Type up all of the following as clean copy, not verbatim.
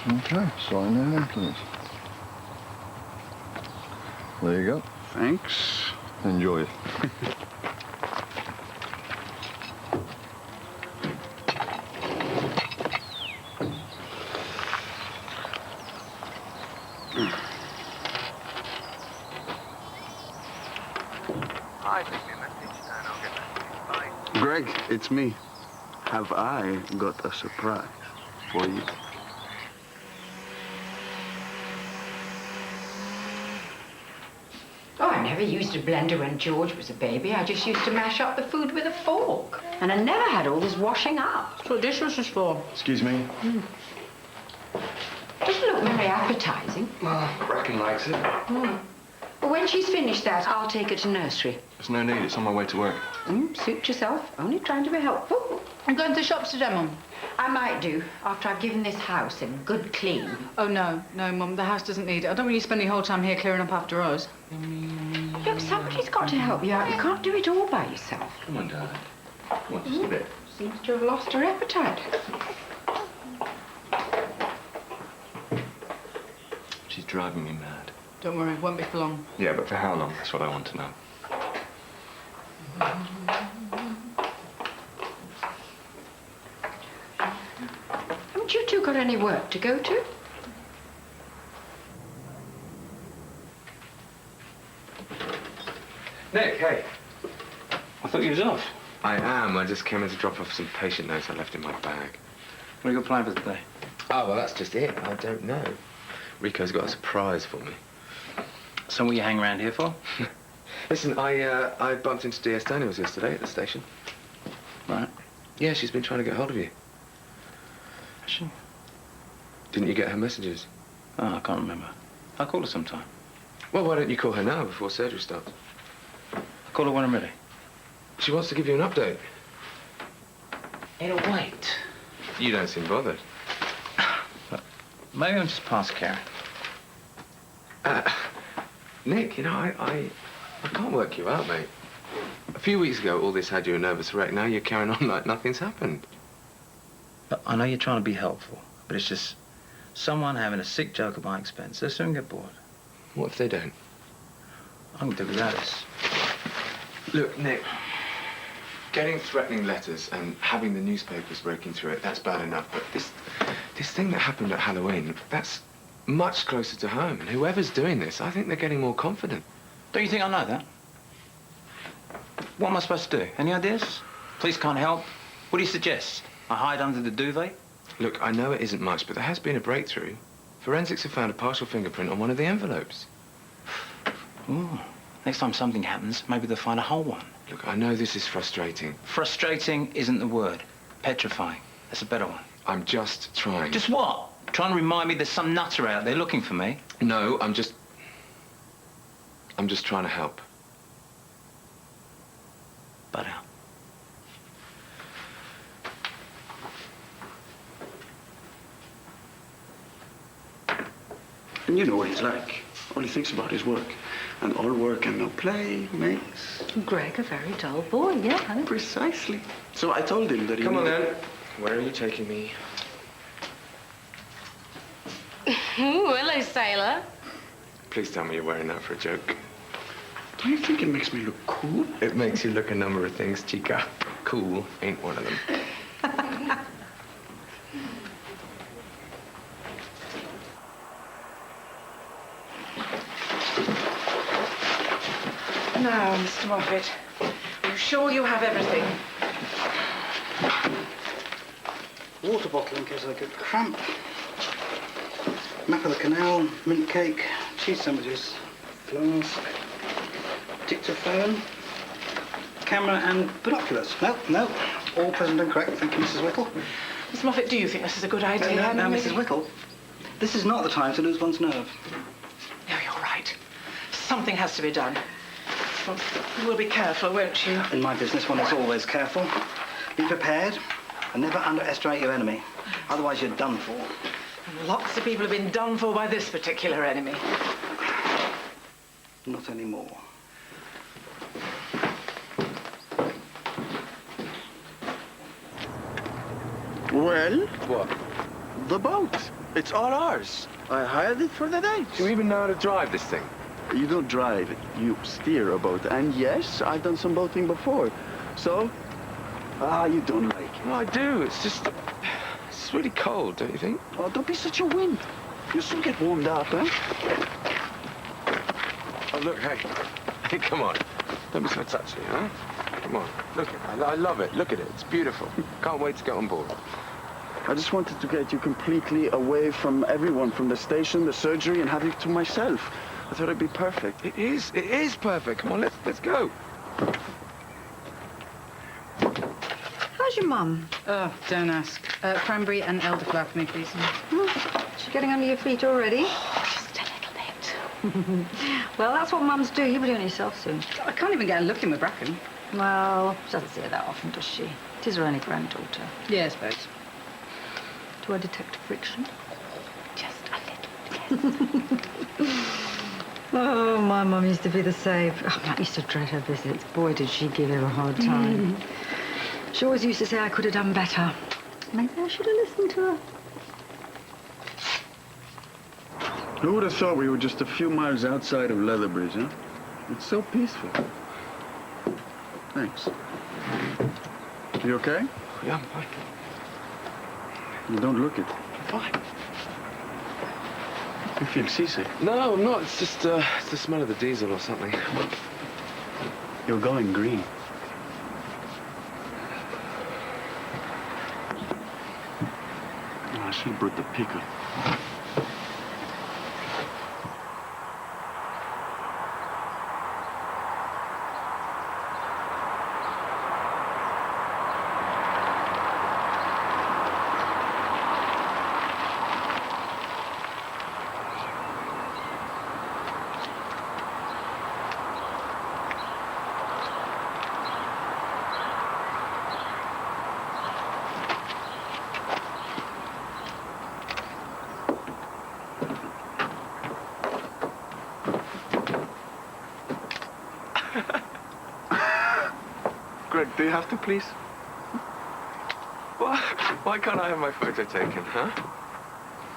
Okay, sign there then, please. There you go. Thanks. Enjoy it. Hi, leave me a message and I'll get back to you. Bye. Greg, it's me. Have I got a surprise for you? Oh, I never used a blender when George was a baby. I just used to mash up the food with a fork. And I never had all this washing up. That's what dishwasher's for. Excuse me. Doesn't look very appetizing. Bracken likes it. Well, when she's finished that, I'll take her to nursery. There's no need. It's on my way to work. Suit yourself. Only trying to be helpful. I'm going to the shops today, Mum. I might do, after I've given this house a good clean. Oh, no, Mum, the house doesn't need it. I don't want you spending your whole time here clearing up after us. Look, somebody's got to help you out. You can't do it all by yourself. Come on, Dad. Come on, just a bit. Seems to have lost her appetite. She's driving me mad. Don't worry, it won't be for long. Yeah, but for how long? That's what I want to know. Haven't you two got any work to go to? Nick, hey. I thought you was off. I am. I just came in to drop off some patient notes I left in my bag. What are you applying for today? Oh, well, that's just it. I don't know. Rico's got a surprise for me. So what you hang around here for? Listen, I bumped into DS Daniels yesterday at the station. Right. Yeah, she's been trying to get hold of you. Has she? Didn't you get her messages? Oh, I can't remember. I'll call her sometime. Well, why don't you call her now before surgery starts? I'll call her when I'm ready. She wants to give you an update. It'll wait. You don't seem bothered. Maybe I'm just past caring. Nick, you know, I can't work you out, mate. A few weeks ago, all this had you a nervous wreck. Now you're carrying on like nothing's happened. Look, I know you're trying to be helpful, but it's just someone having a sick joke at my expense. They'll soon get bored. What if they don't? I can do without this. Look, Nick, getting threatening letters and having the newspapers breaking through it, that's bad enough. But this thing that happened at Halloween, that's much closer to home. And whoever's doing this, I think they're getting more confident. Don't you think I know that? What am I supposed to do? Any ideas? Police can't help. What do you suggest? I hide under the duvet? Look, I know it isn't much, but there has been a breakthrough. Forensics have found a partial fingerprint on one of the envelopes. Ooh. Next time something happens, maybe they'll find a whole one. Look, I know this is frustrating. Frustrating isn't the word. Petrifying. That's a better one. I'm just trying. Just what? Trying to remind me there's some nutter out there looking for me? No, I'm just trying to help. Butt out. And you know what he's like. All he thinks about is work. And all work and no play makes... Greg, a very dull boy, yeah. Precisely. So I told him that he... Come on, then. Where are you taking me? Hello, sailor. Please tell me you're wearing that for a joke. Do you think it makes me look cool? It makes you look a number of things, chica. Cool ain't one of them. Now, Mr. Moffat, are you sure you have everything? Water bottle in case I get cramp. Map of the canal, mint cake, cheese sandwiches, flask, dictaphone, camera and binoculars. No, all present and correct. Thank you, Mrs. Whittle. Miss Moffat, do you think this is a good idea? No, Mrs. Whittle. This is not the time to lose one's nerve. No, you're right. Something has to be done. Well, you will be careful, won't you? In my business, one is always careful. Be prepared and never underestimate your enemy. Otherwise, you're done for. And lots of people have been done for by this particular enemy. Not anymore. Well? What? The boat. It's all ours. I hired it for the night. Do you even know how to drive this thing? You don't drive it. You steer a boat. And yes, I've done some boating before. So, you don't like it. No, I do. It's really cold, don't you think? Oh, don't be such a wimp. You'll soon get warmed up, huh? Oh, look, hey. Hey, come on. Don't be so touchy, huh? Come on. Look at it. I love it. Look at it. It's beautiful. Can't wait to get on board. I just wanted to get you completely away from everyone, from the station, the surgery, and have you to myself. I thought it'd be perfect. It is. It is perfect. Come on, let's go. How's your mum? Oh, don't ask. Cranberry and elderflower for me, please. She's getting under your feet already. Just a little bit. Well, that's what mums do. You'll be doing it yourself soon. I can't even get a look in with Bracken. Well, she doesn't see her that often, does she? It is her only granddaughter. Yeah, I suppose. Do I detect friction? Just a little. Oh, my mum used to be the same. Oh, I used to dread her visits. Boy, did she give him a hard time. She always used to say I could have done better. Maybe I should have listened to her. Who would have thought we were just a few miles outside of Leatherbridge, huh? It's so peaceful. Thanks. You okay? Yeah, I'm fine. You don't look it. I'm fine. You feel seasick. No, I'm not. It's just it's the smell of the diesel or something. You're going green. Oh, I should have brought the pickle. Greg, do you have to, please? Why can't I have my photo taken, huh?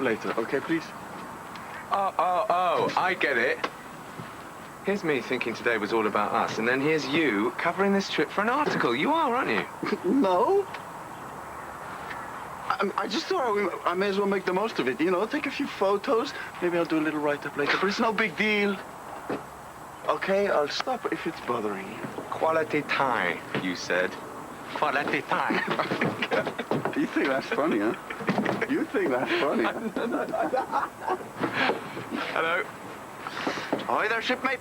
Later, okay, please? Oh, I get it. Here's me thinking today was all about us, and then here's you covering this trip for an article. You are, aren't you? No. I just thought I may as well make the most of it, you know, take a few photos. Maybe I'll do a little write-up later, but it's no big deal. Okay, I'll stop if it's bothering you. Quality time, you said. Quality time. You think that's funny, huh? You think that's funny? Hello. Hi there, shipmate.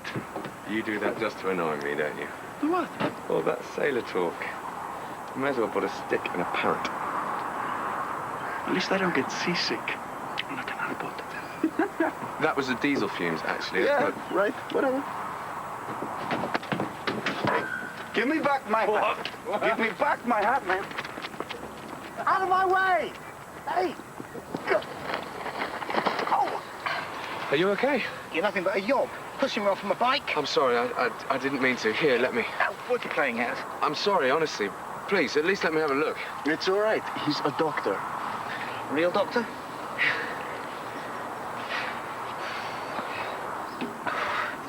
You do that just to annoy me, don't you? What? All that sailor talk. You may as well put a stick in a parrot. At least I don't get seasick. I'm not gonna report it. That was the diesel fumes, actually. Yeah, right, whatever. Give me back my hat. Give me back my hat, man. Out of my way! Hey! Oh! Are you okay? You're nothing but a yob. Pushing me off from a bike. I'm sorry, I didn't mean to. Here, let me. What are you playing at? I'm sorry, honestly. Please, at least let me have a look. It's all right. He's a doctor. Real doctor?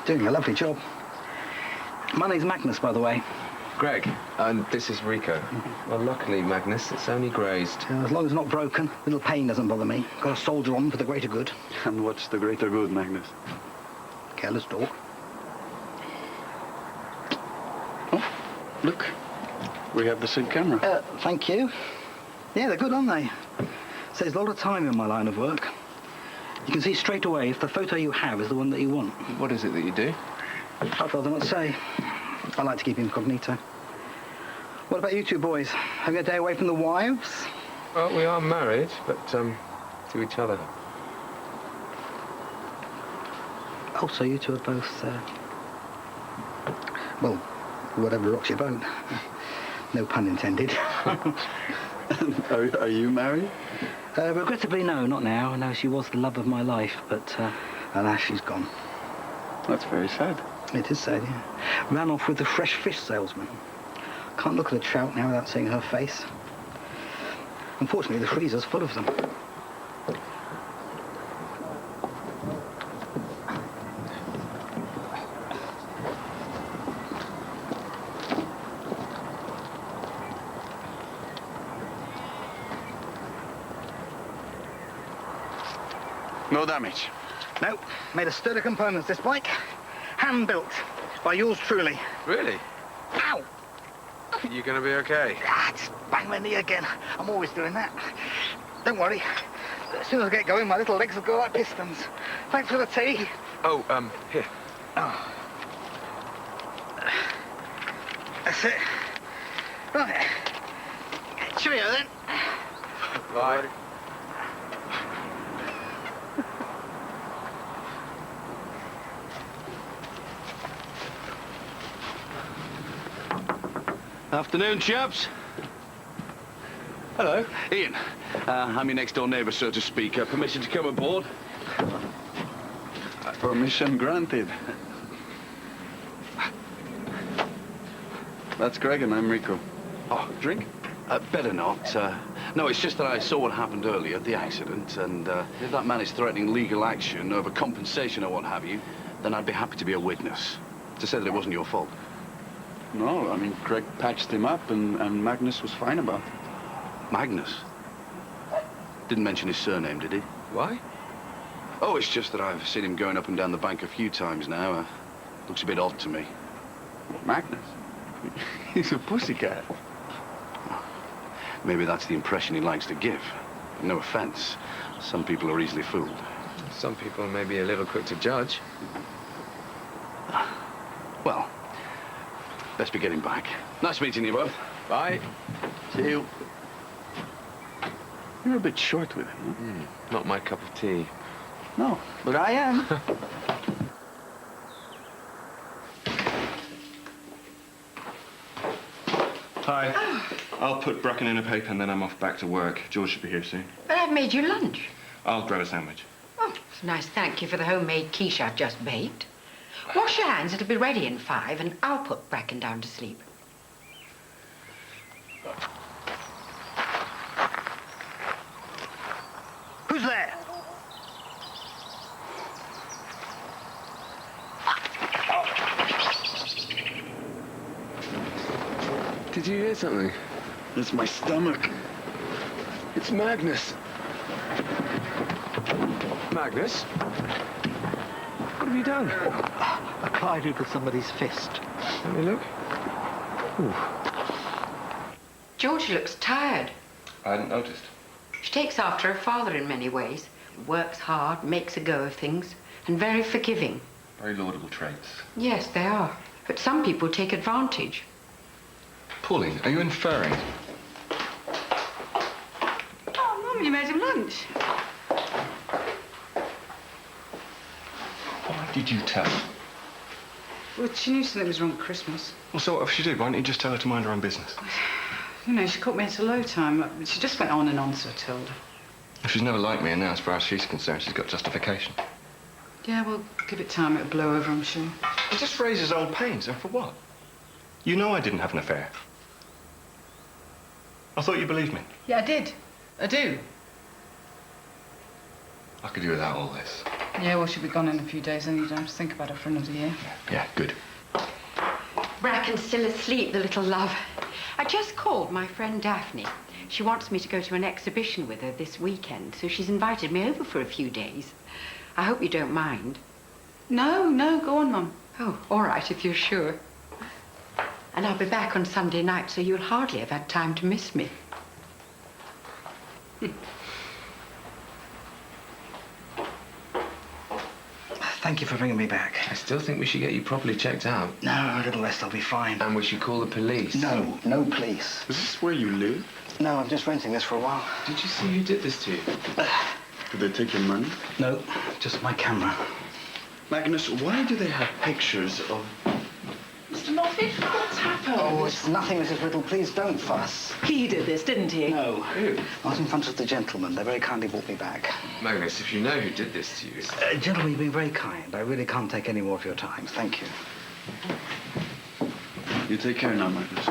Doing a lovely job. My name's Magnus, by the way. Greg, and this is Rico. Well, luckily, Magnus, it's only grazed. As long as it's not broken, little pain doesn't bother me. Got to soldier on for the greater good. And what's the greater good, Magnus? Careless dog. Oh, look. We have the same camera. Thank you. Yeah, they're good, aren't they? Saves a lot of time in my line of work. You can see straight away if the photo you have is the one that you want. What is it that you do? I'd rather not say. I like to keep incognito. What about you two boys? Having a day away from the wives? Well, we are married, but, to each other. Oh, so you two are both, well, whatever rocks your boat. No pun intended. Are you married? Regrettably, no, not now. No, she was the love of my life, but alas, she's gone. That's very sad. It is sad, yeah. Ran off with the fresh fish salesman. Can't look at a trout now without seeing her face. Unfortunately, the freezer's full of them. No damage. No, made of sturdy components, this bike. Hand-built by yours truly. Really? Ow! You gonna be okay? Ah, just bang my knee again. I'm always doing that. Don't worry. As soon as I get going, my little legs will go like pistons. Thanks for the tea. Oh, here. Oh. That's it. Right. Cheerio, then. Bye. Afternoon, chaps. Hello. Ian, I'm your next-door neighbour, so to speak. Permission to come aboard? Permission granted. That's Greg and I'm Rico. Oh, drink? Better not. No, it's just that I saw what happened earlier, the accident, and if that man is threatening legal action over compensation or what have you, then I'd be happy to be a witness, to say that it wasn't your fault. No, I mean, Greg patched him up and Magnus was fine about it. Magnus? Didn't mention his surname, did he? Why? Oh, it's just that I've seen him going up and down the bank a few times now. Looks a bit odd to me. Magnus? He's a pussycat. Maybe that's the impression he likes to give. No offense. Some people are easily fooled. Some people may be a little quick to judge. Well, best be getting back. Nice meeting you both. Bye. See you. You're a bit short with him, Not my cup of tea. huh? No, but I am. Hi. I'll put Bracken in a paper and then I'm off back to work. George should be here soon. But I've made you lunch. I'll grab a sandwich. Oh, it's a nice thank you for the homemade quiche I've just baked. Wash your hands, it'll be ready in 5, and I'll put Bracken down to sleep. Who's there? Did you hear something? It's my stomach. It's Magnus. Magnus? What have you done? I collided with somebody's fist. Let me look. Ooh. Georgie looks tired. I hadn't noticed. She takes after her father in many ways. Works hard, makes a go of things, and very forgiving. Very laudable traits. Yes, they are. But some people take advantage. Pauline, are you inferring? Oh, Mum, you made him lunch. Why did you tell her? Well, she knew something was wrong at Christmas. Well, so what if she did? Why don't you just tell her to mind her own business? You know, she caught me at a low time. She just went on and on, so I told her. If she's never liked me, and now as far as she's concerned, she's got justification. Yeah, well, give it time, it'll blow over, I'm sure. It just raises old pains, and for what? You know I didn't have an affair. I thought you believed me. Yeah, I did. I do. I could do without all this. Yeah, well, she'll be gone in a few days, and you don't have to think about her for another year. Yeah, good. Bracken's still asleep, the little love. I just called my friend Daphne. She wants me to go to an exhibition with her this weekend, so she's invited me over for a few days. I hope you don't mind. No, go on, Mum. Oh, all right, if you're sure. And I'll be back on Sunday night, so you'll hardly have had time to miss me. Thank you for bringing me back. I still think we should get you properly checked out. No, a little rest, I'll be fine. And we should call the police. No, no police. Is this where you live? No, I'm just renting this for a while. Did you see who did this to you? Did they take your money? No, just my camera. Magnus, why do they have pictures of... Mr. Moffat, what's happened? Oh, it's nothing, Mrs. Whittle. Please don't fuss. He did this, didn't he? No. Who? I was in front of the gentleman. They very kindly brought me back. Magnus, if you know who did this to you... Gentlemen, you've been very kind. I really can't take any more of your time. Thank you. You take care now, Magnus.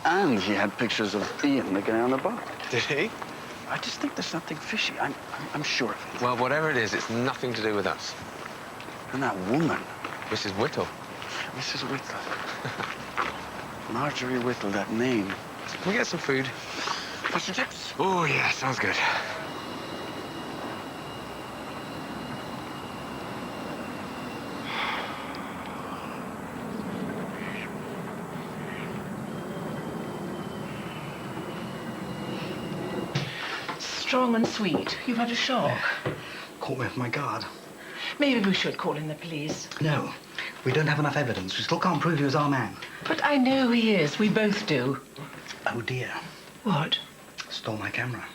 And he had pictures of Ian, the guy on the bar. Did he? I just think there's something fishy. I'm sure of it. Well, whatever it is, it's nothing to do with us. And that woman, Mrs. Whittle. Mrs. Whittle. Marjorie Whittle, that name. Can we get some food? Fish and chips? Oh, yeah, sounds good. Strong and sweet. You've had a shock. Caught me off my guard. Maybe we should call in the police. No, we don't have enough evidence. We still can't prove he was our man. But I know who he is. We both do. Oh, dear. What? Stole my camera.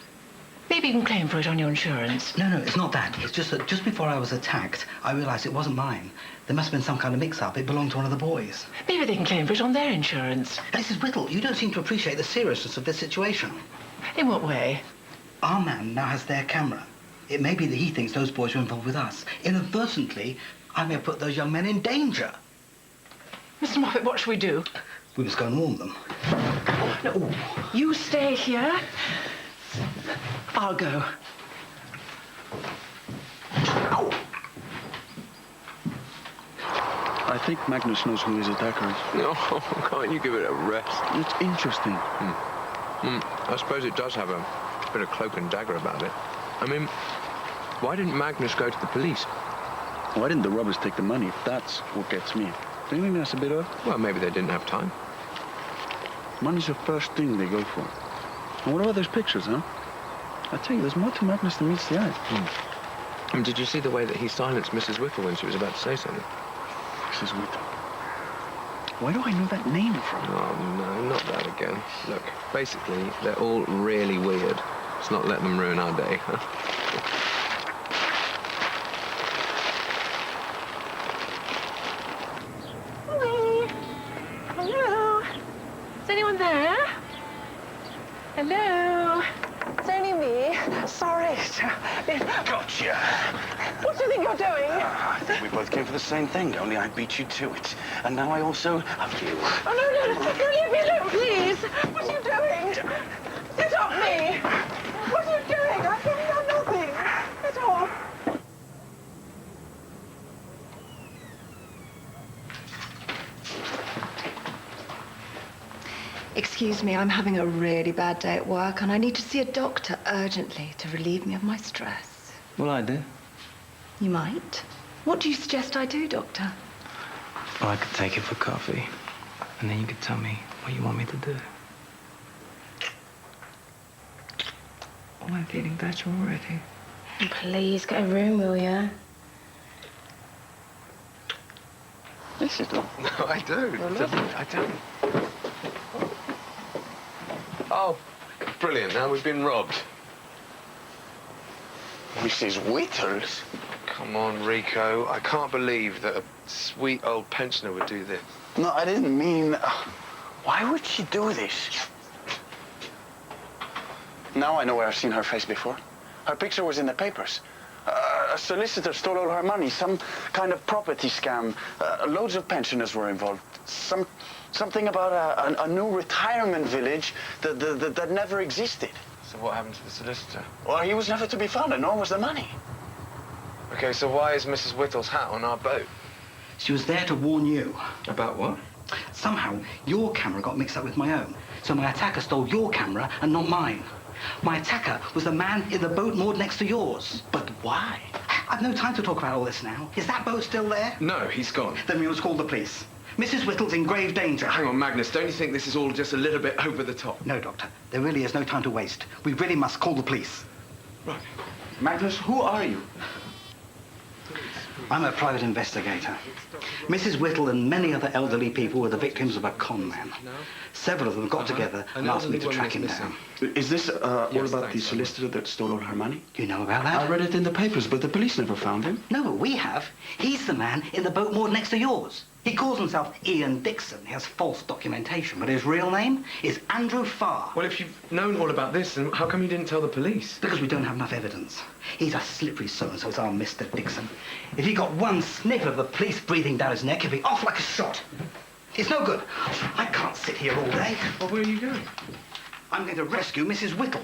Maybe you can claim for it on your insurance. No, it's not that. It's just that just before I was attacked, I realised it wasn't mine. There must have been some kind of mix-up. It belonged to one of the boys. Maybe they can claim for it on their insurance. Mrs. Whittle, you don't seem to appreciate the seriousness of this situation. In what way? Our man now has their camera. It may be that he thinks those boys were involved with us. Inadvertently, I may have put those young men in danger. Mr. Moffat, what shall we do? We must go and warn them. No, you stay here. I'll go. Ow! I think Magnus knows who his attacker is. No, can't you give it a rest? It's interesting. I suppose it does have a bit of cloak and dagger about it. I mean, why didn't Magnus go to the police? Why didn't the robbers take the money, if that's what gets me? Do you think that's a bit odd? Well, maybe they didn't have time. Money's the first thing they go for. And what about those pictures, huh? I tell you, there's more to Magnus than meets the eye. And did you see the way that he silenced Mrs. Whittle when she was about to say something? Mrs. Whittle. Where do I know that name from? Oh, no, not that again. Look, basically, they're all really weird. Let's not let them ruin our day, huh? Hello. Hello. Is anyone there? Hello. It's only me. Sorry. Gotcha! What do you think you're doing? I think we both came for the same thing, only I beat you to it. And now I also have you. Oh, no, leave me alone, please. What are you doing? Get off me. What are you doing? I've done nothing. Get off. Excuse me, I'm having a really bad day at work and I need to see a doctor urgently to relieve me of my stress. Well, I do. You might. What do you suggest I do, Doctor? Well, I could take you for coffee, and then you could tell me what you want me to do. Oh, I'm feeling better already. Please, get a room, will you? Yes, you do. No, I don't. I don't. Oh, brilliant. Now we've been robbed. Mrs. Whittles? Come on, Rico. I can't believe that a sweet old pensioner would do this. No, I didn't mean... why would she do this? Now I know where I've seen her face before. Her picture was in the papers. A solicitor stole all her money. Some kind of property scam. Loads of pensioners were involved. Something about a new retirement village that never existed. So what happened to the solicitor? Well, he was never to be found, and nor was the money. Okay, so why is Mrs. Whittle's hat on our boat? She was there to warn you. About what? Somehow, your camera got mixed up with my own. So my attacker stole your camera and not mine. My attacker was the man in the boat moored next to yours. But why? I've no time to talk about all this now. Is that boat still there? No, he's gone. Then we must call the police. Mrs. Whittle's in grave danger. Hang on, Magnus, don't you think this is all just a little bit over the top? No, Doctor. There really is no time to waste. We really must call the police. Right. Magnus, who are you? I'm a private investigator. Mrs. Whittle and many other elderly people were the victims of a con man. Several of them got together and asked me to track him down. Is this all Yes, about thanks, the sir. solicitor that stole all her money? You know about I that? read it in the papers, but the police never found him. No, but we have. He's the man in the boat moored next to yours. He calls himself Ian Dixon. He has false documentation, but his real name is Andrew Farr. Well, if you've known all about this, then how come you didn't tell the police? Because we don't have enough evidence. He's a slippery so-and-so, is our Mr. Dixon. If he got one sniff of the police breathing down his neck, he'd be off like a shot. It's no good. I can't sit here all day. Well, where are you going? I'm going to rescue Mrs. Whittle.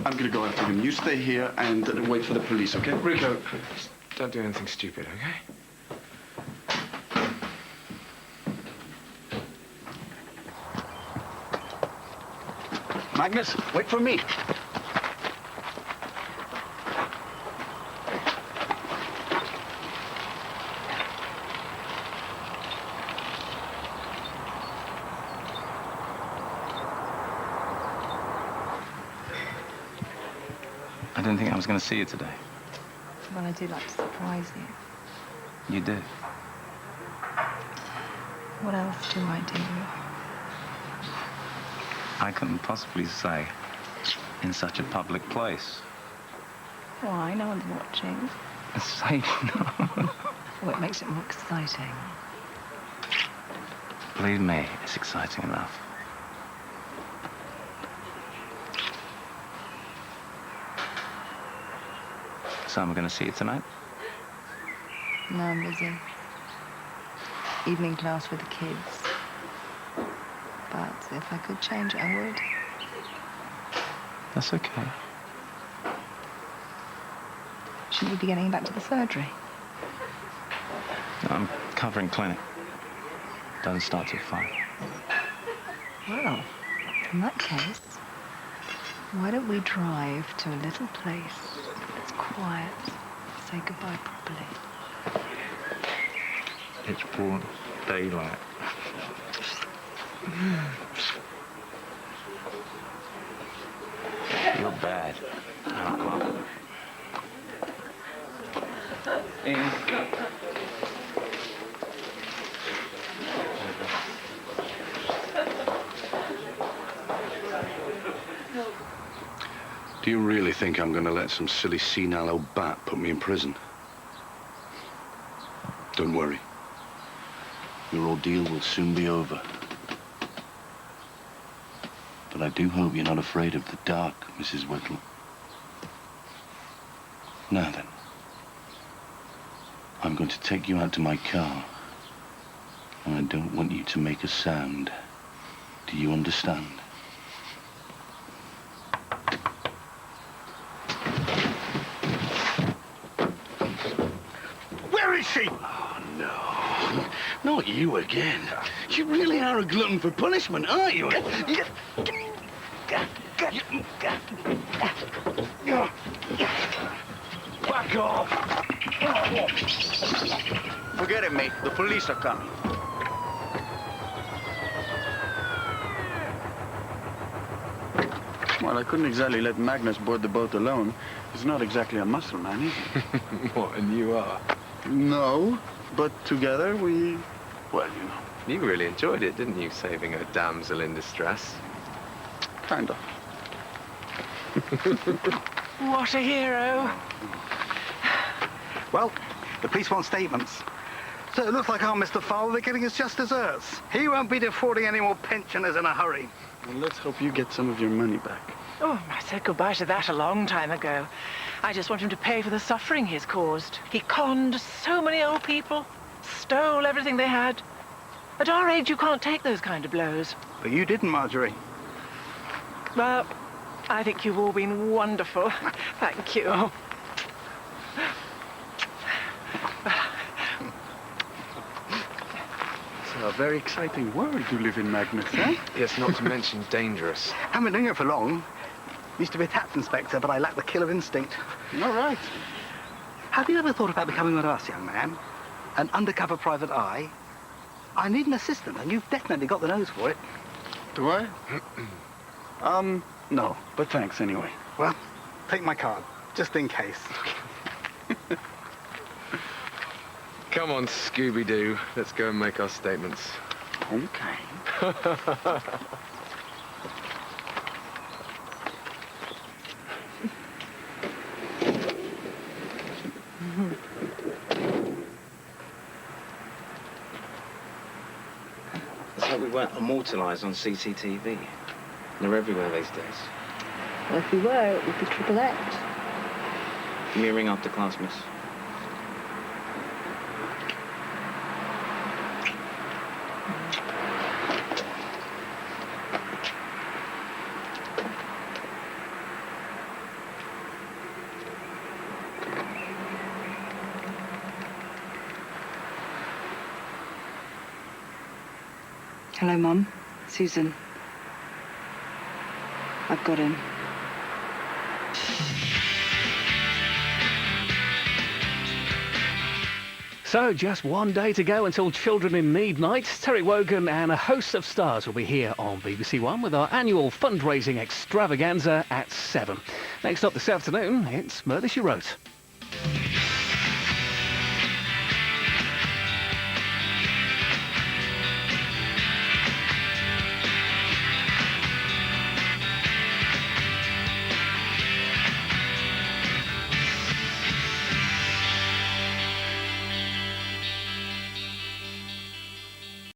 I'm gonna go after him. You stay here and wait for the police, okay? Rico, just don't do anything stupid, okay? Magnus, wait for me. I didn't think I was going to see you today. Well, I do like to surprise you. You do. What else do I do? I couldn't possibly say in such a public place. Why? No one's watching. Say no. Oh, it makes it more exciting. Believe me, it's exciting enough. So I'm going to see you tonight? No, I'm busy. Evening class with the kids. But if I could change it, I would. That's okay. Shouldn't you be getting back to the surgery? No, I'm covering clinic. Doesn't start till 5. Well, in that case, why don't we drive to a little place that's quiet, say goodbye properly. It's broad daylight. You're bad. Do you really think I'm going to let some silly senile old bat put me in prison? Don't worry. Your ordeal will soon be over. But I do hope you're not afraid of the dark, Mrs. Whittle. Now then, I'm going to take you out to my car. And I don't want you to make a sound. Do you understand? Where is she? Oh, no. Not you again. You really are a glutton for punishment, aren't you? Back off! Forget it, mate. The police are coming. Well, I couldn't exactly let Magnus board the boat alone. He's not exactly a muscle man, is he? What, and you are? No, but together we... Well, you know. You really enjoyed it, didn't you, saving a damsel in distress? Kind of. What a hero. Well, the police want statements. So it looks like our Mr. Fowler, are getting his just desserts. He won't be defrauding any more pensioners in a hurry. Well, let's hope you get some of your money back. Oh, I said goodbye to that a long time ago. I just want him to pay for the suffering he's caused. He conned so many old people, stole everything they had. At our age, you can't take those kind of blows. But you didn't, Marjorie. Well, I think you've all been wonderful. Thank you. Oh. It's a very exciting world you live in, Magnus, eh? Yes, not to mention dangerous. Haven't been doing it for long. Used to be a tax inspector, but I lack the killer instinct. All right. Have you ever thought about becoming one of us, young man? An undercover private eye? I need an assistant, and you've definitely got the nose for it. Do I? No, but thanks anyway. Well, take my card, just in case. Come on, Scooby-Doo. Let's go and make our statements. Okay. It's like we weren't immortalised on CCTV. They're everywhere these days. Well, if we were, it would be triple X. Give me a ring after class, miss. Hello, Mum. Susan. I've got him. So, just one day to go until Children in Need Night. Terry Wogan and a host of stars will be here on BBC One with our annual fundraising extravaganza at 7. Next up this afternoon, it's Murder, She Wrote.